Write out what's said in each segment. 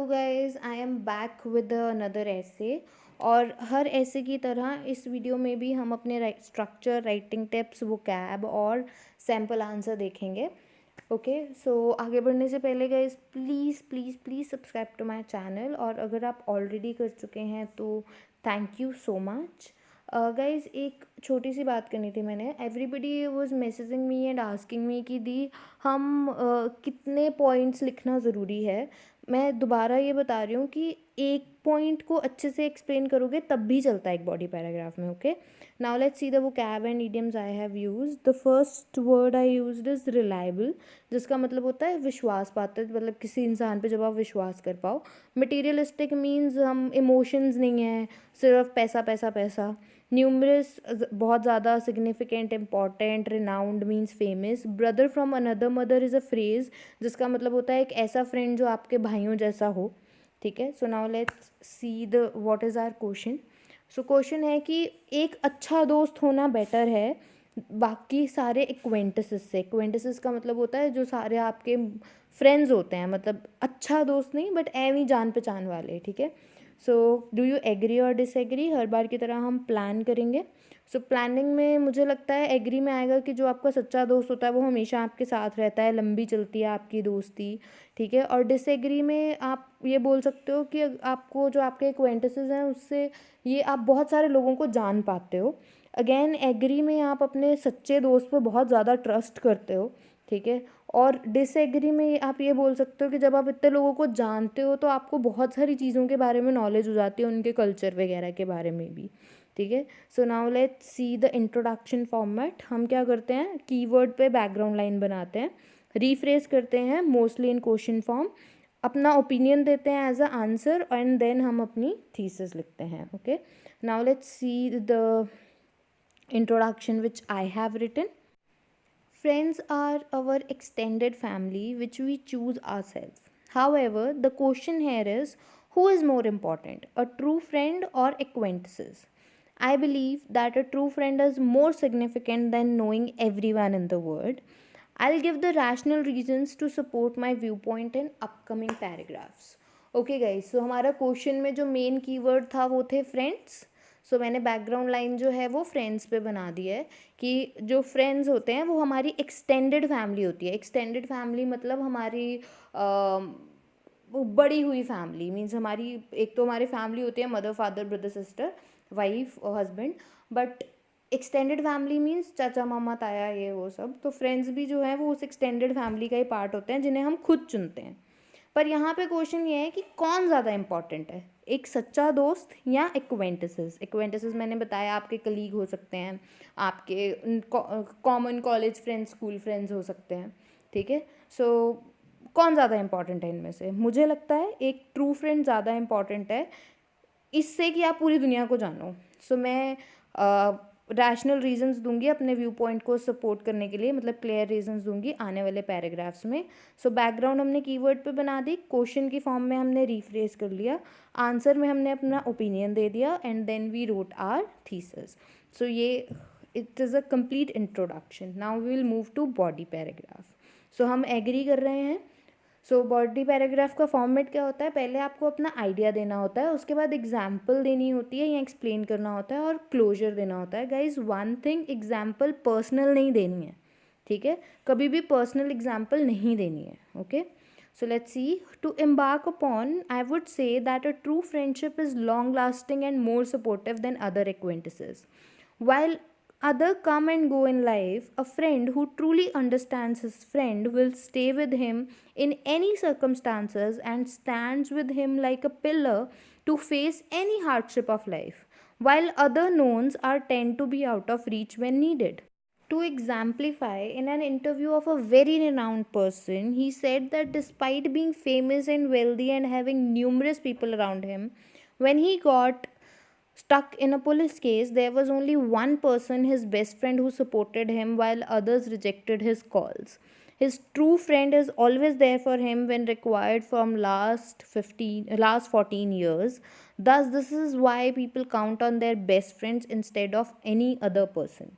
Guys, I am back with another ऐसे। और हर ऐसे की तरह इस वीडियो में भी हम अपने स्ट्रक्चर, राइटिंग टिप्स, वोकैब और सैम्पल आंसर देखेंगे। ओके, सो आगे बढ़ने से पहले guys please please please subscribe to my channel, और अगर आप ऑलरेडी कर चुके हैं तो thank you so much. Guys, एक छोटी सी बात करनी थी मैंने। Everybody was messaging me and asking me कि दी हम कितने पॉइंट्स लिखना ज़रूरी है। मैं दोबारा ये बता रही हूँ कि एक पॉइंट को अच्छे से एक्सप्लेन करोगे तब भी चलता है एक बॉडी पैराग्राफ में। Okay, now let's see the vocab and idioms I have used. The first word I used is reliable, जिसका मतलब होता है विश्वास पात्र, मतलब किसी इंसान पे जब आप विश्वास कर पाओ। मटेरियलिस्टिक मीन्स हम इमोशंस नहीं हैं, सिर्फ पैसा पैसा पैसा। न्यूमरस, बहुत ज़्यादा, significant, important. Renowned means famous. Brother from another mother is a phrase, जिसका मतलब होता है एक ऐसा फ्रेंड जो आपके भाइयों जैसा हो। ठीक है, so now let's see the what is our question. So question है कि एक अच्छा दोस्त होना बेटर है बाकी सारे एक्वेंटेसेस से। एक्वेंटेसेस का मतलब होता है जो सारे आपके फ्रेंड्स होते हैं, मतलब अच्छा दोस्त नहीं बट एवं जान पहचान वाले। ठीक है, सो डू यू एग्री और डिसएग्री? हर बार की तरह हम प्लान करेंगे। सो प्लानिंग में मुझे लगता है एग्री में आएगा कि जो आपका सच्चा दोस्त होता है वो हमेशा आपके साथ रहता है, लंबी चलती है आपकी दोस्ती। ठीक है, और डिसएग्री में आप ये बोल सकते हो कि आपको जो आपके एक्वेंटेसेस हैं उससे ये आप बहुत सारे लोगों को जान पाते हो। अगेन एग्री में आप अपने सच्चे दोस्त पर बहुत ज़्यादा ट्रस्ट करते हो। ठीक है, और डिसएग्री में आप ये बोल सकते हो कि जब आप इतने लोगों को जानते हो तो आपको बहुत सारी चीज़ों के बारे में नॉलेज हो जाती है, उनके कल्चर वगैरह के बारे में भी। ठीक है, so now let's see the introduction format. हम क्या करते हैं, कीवर्ड पे बैकग्राउंड लाइन बनाते हैं, रीफ्रेज करते हैं मोस्टली इन क्वेश्चन फॉर्म, अपना ओपिनियन देते हैं as a answer, and then हम अपनी थीसिस लिखते हैं। Okay, now let's see the introduction which I have written. Friends are our extended family which we choose ourselves. However, the question here is, who is more important, a true friend or acquaintances? I believe that a true friend is more significant than knowing everyone in the world. I'll give the rational reasons to support my viewpoint in upcoming paragraphs. Okay guys, so हमारा question में जो main keyword था वो थे friends. सो मैंने background line जो है वो फ्रेंड्स पे बना दी है कि जो फ्रेंड्स होते हैं वो हमारी एक्सटेंडेड फैमिली होती है। एक्सटेंडेड फैमिली मतलब हमारी वो बड़ी हुई फैमिली, मीन्स हमारी एक तो हमारी फैमिली होती है mother, father, brother, sister, wife और husband, but extended family means चाचा, मामा, ताया, ये वो सब। तो फ्रेंड्स भी जो है वो उस एक्सटेंडेड फैमिली का ही पार्ट होते हैं जिन्हें हम खुद चुनते हैं। पर यहाँ पे क्वेश्चन ये है कि कौन ज़्यादा इंपॉर्टेंट है, एक सच्चा दोस्त या एक्वेंटेसेस? एक्वेंटेसेस मैंने बताया आपके कलीग हो सकते हैं, आपके common college friends, school friends हो सकते हैं। ठीक है, सो कौन ज़्यादा इंपॉर्टेंट है इनमें से? मुझे लगता है एक ट्रू फ्रेंड ज़्यादा इंपॉर्टेंट है, इससे कि आप पूरी दुनिया को जानो। सो मैं रैशनल रीजंस दूंगी अपने व्यू पॉइंट को सपोर्ट करने के लिए, मतलब क्लियर रीजंस दूंगी आने वाले पैराग्राफ्स में। सो बैकग्राउंड हमने कीवर्ड पे बना दी, क्वेश्चन की फॉर्म में हमने रीफ्रेज कर लिया, आंसर में हमने अपना ओपिनियन दे दिया, and then we wrote our thesis. So ये it is a complete introduction. Now we will move to body paragraph. So हम एग्री कर रहे हैं। सो बॉडी पैराग्राफ का फॉर्मेट क्या होता है, पहले आपको अपना आइडिया देना होता है, उसके बाद एग्जाम्पल देनी होती है या एक्सप्लेन करना होता है, और क्लोजर देना होता है। Guys one thing, example personal नहीं देनी है। ठीक है, कभी भी पर्सनल एग्जाम्पल नहीं देनी है। Okay, so let's see, to embark upon, I would say that a true friendship is long lasting and more supportive than other acquaintances. While other come and go in life, a friend who truly understands his friend will stay with him in any circumstances and stands with him like a pillar to face any hardship of life, while other knowns are tend to be out of reach when needed. To exemplify, in an interview of a very renowned person, he said that despite being famous and wealthy and having numerous people around him, when he got stuck in a police case, there was only one person, his best friend, who supported him while others rejected his calls. His true friend is always there for him when required from last 14 years. Thus, this is why people count on their best friends instead of any other person.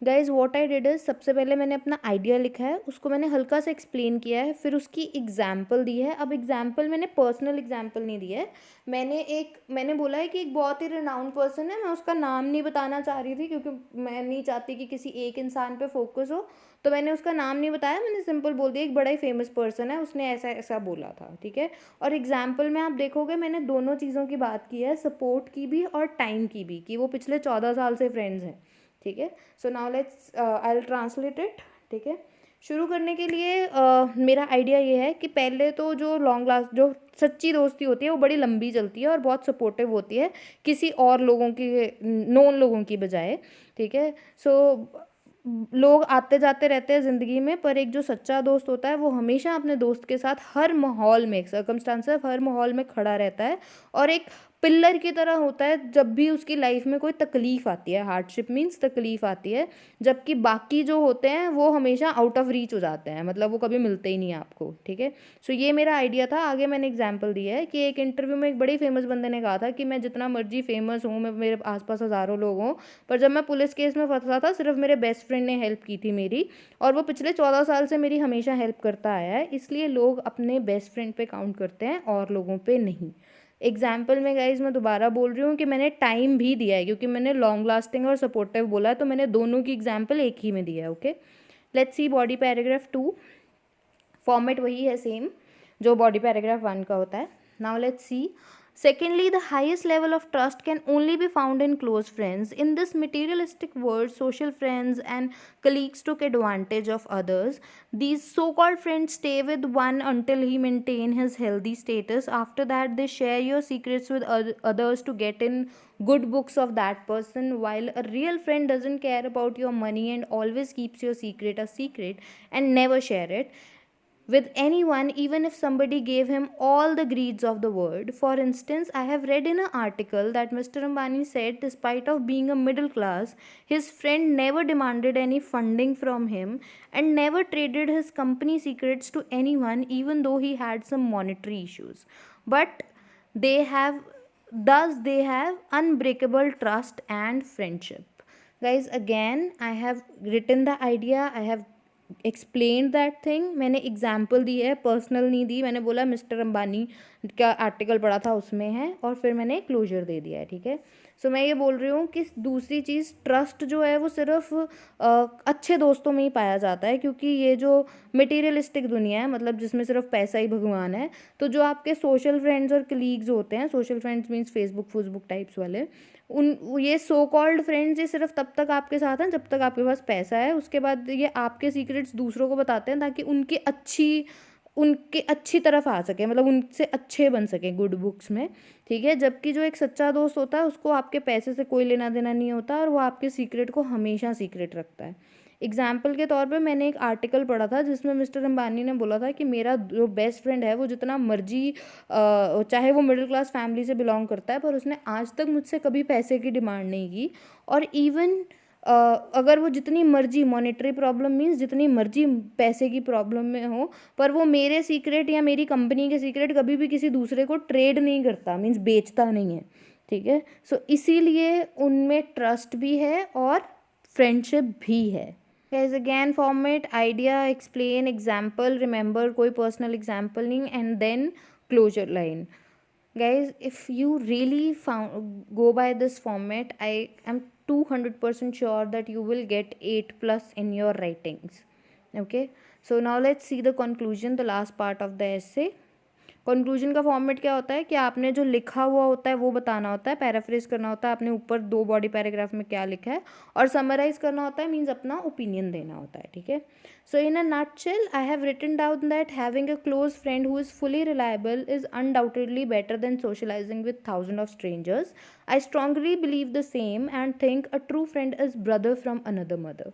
Guys what I did is, सबसे पहले मैंने अपना idea लिखा है, उसको मैंने हल्का सा एक्सप्लेन किया है, फिर उसकी एग्जाम्पल दी है। अब एग्जाम्पल मैंने पर्सनल एग्जाम्पल नहीं दी है, मैंने बोला है कि एक बहुत ही रिनाउंड पर्सन है, मैं उसका नाम नहीं बताना चाह रही थी क्योंकि मैं नहीं चाहती कि किसी एक इंसान पे फोकस हो, तो मैंने उसका नाम नहीं बताया, मैंने सिंपल बोल दिया एक बड़ा ही फेमस पर्सन है, उसने ऐसा ऐसा बोला था, ठीक है। और एग्जाम्पल में आप देखोगे मैंने दोनों चीज़ों की बात की है, सपोर्ट की भी और टाइम की भी, कि वो पिछले 14 साल से फ्रेंड्स हैं, ठीक है। So now let's I will translate it, ठीक है। शुरू करने के लिए मेरा आइडिया ये है कि पहले तो जो लॉन्ग लास्ट जो सच्ची दोस्ती होती है वो बड़ी लंबी चलती है और बहुत सपोर्टिव होती है किसी और लोगों की, नोन लोगों की बजाय, ठीक है। सो लोग आते जाते रहते हैं ज़िंदगी में, पर एक जो सच्चा दोस्त होता है वो हमेशा अपने दोस्त के साथ हर माहौल में, सर्कमस्टांसेस हर माहौल में खड़ा रहता है और एक पिल्लर की तरह होता है जब भी उसकी लाइफ में कोई तकलीफ़ आती है, हार्डशिप मीन्स तकलीफ़ आती है, जबकि बाकी जो होते हैं वो हमेशा आउट ऑफ रीच हो जाते हैं, मतलब वो कभी मिलते ही नहीं आपको, ठीक है। सो ये मेरा आइडिया था। आगे मैंने एग्जांपल दिया है कि एक इंटरव्यू में एक बड़े फेमस बंदे ने कहा था कि मैं जितना मर्जी फेमस हूँ, मैं मेरे आसपास हज़ारों लोग हों, पर जब मैं पुलिस केस में फंसा था सिर्फ मेरे बेस्ट फ्रेंड ने हेल्प की थी मेरी, और वो पिछले 14 साल से मेरी हमेशा हेल्प करता आया है, इसलिए लोग अपने बेस्ट फ्रेंड पे काउंट करते हैं और लोगों पे नहीं। एग्जाम्पल में गाइज मैं दोबारा बोल रही हूँ कि मैंने टाइम भी दिया है क्योंकि मैंने लॉन्ग लास्टिंग और सपोर्टिव बोला है, तो मैंने दोनों की एग्जाम्पल एक ही में दिया है, okay. Let's see body paragraph 2, format वही है सेम जो बॉडी पैराग्राफ 1 का होता है। Now let's C, secondly, the highest level of trust can only be found in close friends. In this materialistic world, social friends and colleagues took advantage of others. These so-called friends stay with one until he maintain his healthy status. After that, they share your secrets with others to get in good books of that person, while a real friend doesn't care about your money and always keeps your secret a secret and never share it with anyone, even if somebody gave him all the greeds of the world. For instance, I have read in an article that Mr. Ambani said, despite of being a middle class, his friend never demanded any funding from him and never traded his company secrets to anyone, even though he had some monetary issues. But they have unbreakable trust and friendship. Guys, again, I have written the idea, I have explain that thing, मैंने example दी है, personal नहीं दी, मैंने बोला mister Ambani का article पढ़ा था उसमें है, और फिर मैंने क्लोजर दे दिया है, ठीक है। सो मैं ये बोल रही हूँ कि दूसरी चीज़, ट्रस्ट जो है वो सिर्फ अच्छे दोस्तों में ही पाया जाता है, क्योंकि ये जो मटेरियलिस्टिक दुनिया है, मतलब जिसमें सिर्फ पैसा ही भगवान है, तो जो आपके सोशल फ्रेंड्स और कलीग्स होते हैं, social friends means Facebook types वाले, ये सो कॉल्ड फ्रेंड्स, ये सिर्फ तब तक आपके साथ हैं जब तक आपके पास पैसा है, उसके बाद ये आपके सीक्रेट्स दूसरों को बताते हैं ताकि उनके अच्छी तरफ आ सके, मतलब उनसे अच्छे बन सके गुड बुक्स में, ठीक है। जबकि जो एक सच्चा दोस्त होता है उसको आपके पैसे से कोई लेना देना नहीं होता और वो आपके सीक्रेट को हमेशा सीक्रेट रखता है। एग्जाम्पल के तौर पे मैंने एक आर्टिकल पढ़ा था जिसमें मिस्टर अंबानी ने बोला था कि मेरा जो बेस्ट फ्रेंड है वो जितना मर्जी चाहे वो मिडिल क्लास फैमिली से बिलोंग करता है, पर उसने आज तक मुझसे कभी पैसे की डिमांड नहीं की, और इवन अगर वो जितनी मर्जी मॉनेटरी प्रॉब्लम मीन्स जितनी मर्जी पैसे की प्रॉब्लम में हो, पर वो मेरे सीक्रेट या मेरी कंपनी के सीक्रेट कभी भी किसी दूसरे को ट्रेड नहीं करता, मीन्स बेचता नहीं है, ठीक है। सो इसीलिए उनमें ट्रस्ट भी है और फ्रेंडशिप भी है। Guys, again format, idea, explain, example, remember कोई personal example नहीं, and then closure line. Guys, if you really go by this format, I am 200% sure that you will get 8+ in your writings. Okay, so now let's see the conclusion, the last part of the essay. Conclusion का format क्या होता है कि आपने जो लिखा हुआ होता है वो बताना होता है, पैराफ्रेज करना होता है आपने ऊपर 2 बॉडी पैराग्राफ में क्या लिखा है, और समराइज करना होता है, मीन्स अपना ओपिनियन देना होता है, ठीक है। So in a nutshell, I have written down that having a close friend who is fully reliable is undoubtedly better than socialising with thousand of strangers. I strongly believe the same and think a true friend is brother from another mother.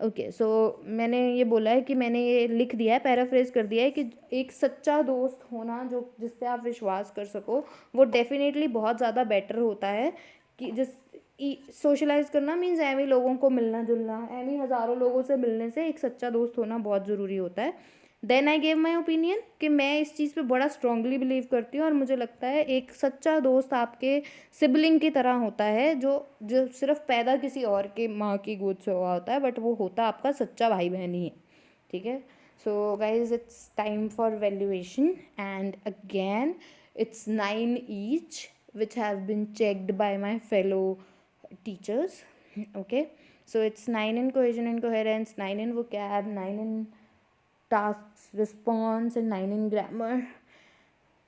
Okay, so मैंने ये बोला है कि मैंने ये लिख दिया है, पैराफ्रेज कर दिया है कि एक सच्चा दोस्त होना जो जिस पे आप विश्वास कर सको वो डेफिनेटली बहुत ज़्यादा बेटर होता है कि सोशलाइज करना मीन्स एवं लोगों को मिलना जुलना, एवं हज़ारों लोगों से मिलने से एक सच्चा दोस्त होना बहुत ज़रूरी होता है. Then I gave my opinion कि मैं इस चीज़ पे बड़ा स्ट्रांगली बिलीव करती हूँ और मुझे लगता है एक सच्चा दोस्त आपके सिबलिंग की तरह होता है, जो जो सिर्फ पैदा किसी और के माँ की गोद से हुआ होता है, बट वो होता आपका सच्चा भाई बहन ही है, ठीक है। So guys it's time for valuation and again it's 9 each, which have been checked by my fellow teachers. Okay, so it's 9 in cohesion and coherence, 9 in vocab, 9 in tasks response, and 9 in grammar.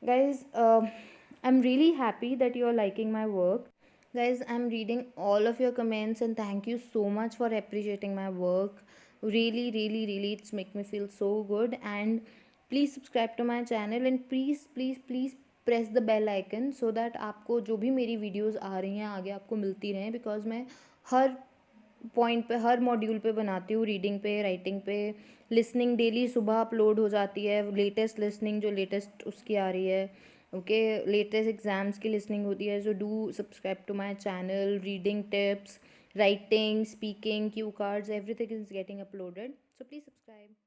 Guys, I'm really happy that you are liking my work. Guys, I'm reading all of your comments and thank you so much for appreciating my work. Really, really, really, it's make me feel so good. And please subscribe to my channel and please, please, please press the bell icon so that आपको जो भी मेरी videos आ रही हैं आगे आपको मिलती रहें, बिकॉज मैं हर पॉइंट पे, हर मॉड्यूल पे बनाती हूँ, रीडिंग पे, राइटिंग पे, लिसनिंग डेली सुबह अपलोड हो जाती है, लेटेस्ट लिसनिंग जो लेटेस्ट उसकी आ रही है, ओके, लेटेस्ट एग्जाम्स की लिसनिंग होती है. So do subscribe to my channel. Reading tips, writing, speaking, cue cards, everything is getting uploaded, so please subscribe.